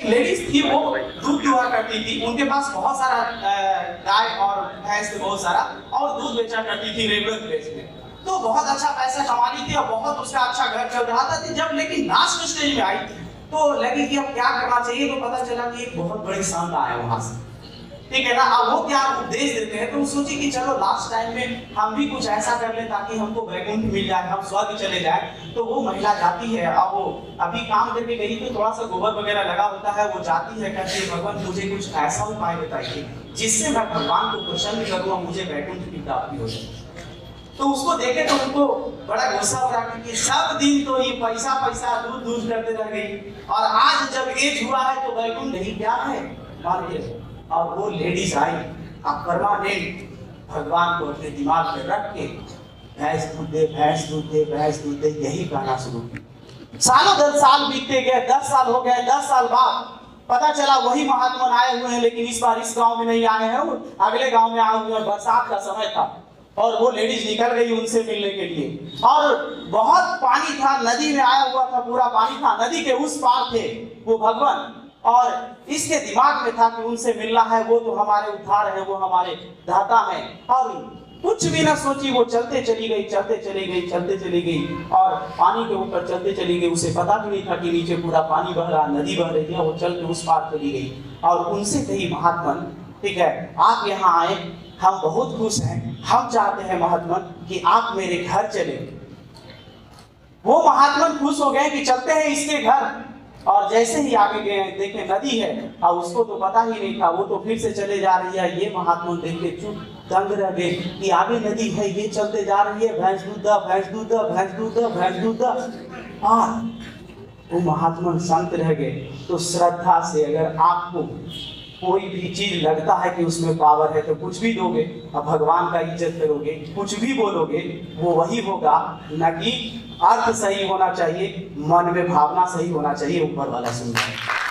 एक लेडीज थी, वो दूध दुहा करती थी, उनके पास बहुत सारा गाय और भैंस थे, बहुत सारा, और दूध बेचा करती थी रेगुलर बेस में। तो बहुत अच्छा पैसा कमानी थी और बहुत उसका अच्छा घर चल रहा था। जब लेकिन लास्ट स्टेज में आई तो लगी कि अब क्या करना चाहिए, तो पता चला कि एक बहुत बड़ी संत आया वहां से, ठीक है ना। अब वो क्या उपदेश देते हैं, तो सोची कि चलो लास्ट टाइम में हम भी कुछ ऐसा कर लें ताकि हमको वैकुंठ मिल जाए, हम स्वर्ग चले जाए। तो वो महिला जाती है, अब वो अभी काम करके गई तो थोड़ा सा गोबर वगैरह लगा होता है, वो जाती है, कहती है भगवान मुझे कुछ ऐसा उपाय बताइए जिससे मैं भगवान को प्रसन्न करूँ, मुझे वैकुंठ की प्राप्ति हो जाए। तो उसको देखे तो उनको बड़ा गुस्सा हो रहा कि सब दिन तो ये पैसा पैसा दूध दूध करते रह गई, और आज जब एज हुआ है तो वैकुंठ नहीं क्या है मान के। और वो लेडीज आई, अब परमानेंट भगवान को अपने दिमाग में रख के भैंस दूध दे, भैंस दूध दे, भैंस दूध दे, यही कहना शुरू किया। सालों 10 साल बीतते गए, 10 साल हो गए। 10 साल बाद पता चला वही महात्मा आए हुए हैं, लेकिन इस बार इस गांव में नहीं आए हैं, वो अगले गांव में आए हुए हैं। बरसात का समय था और वो लेडीज निकल गई उनसे मिलने के लिए, और बहुत पानी था, नदी में आया हुआ था, पूरा पानी था, नदी के उस पार थे वो भगवान, और इसके दिमाग में था कि उनसे मिलना है, वो तो हमारे उद्धार है, वो हमारे दाता है। और कुछ भी ना सोची, वो चलते चली गई, चलते चली गई, चलते चली गई, और पानी के ऊपर चलते चली गई। उसे पता भी नहीं था कि नीचे पूरा पानी बह रहा, नदी बह रही है। वो चल के उस पार चली गई और उनसे कही महात्मा, ठीक है आप यहाँ आए, हम बहुत खुश हैं, हम चाहते हैं महात्मा कि आप मेरे घर चले। वो महात्मा खुश हो गए कि चलते हैं इसके घर, और जैसे ही आगे गए देखे नदी है, और उसको तो पता ही नहीं था, वो तो फिर से चले जा रही है। ये महात्मा देख के चुप दंग रह गए कि आगे नदी है, ये चलते जा रही है, भैंस दूध दा, भैंस दूध दा, भैंस दूध दा, भैंस दूध दा। और वो महात्मा शांत रह गए। तो श्रद्धा से अगर आपको कोई भी चीज लगता है कि उसमें पावर है तो कुछ भी दोगे, अब भगवान का इज्जत करोगे, कुछ भी बोलोगे, वो वही होगा। न कि अर्थ सही होना चाहिए, मन में भावना सही होना चाहिए, ऊपर वाला सुन रहा है।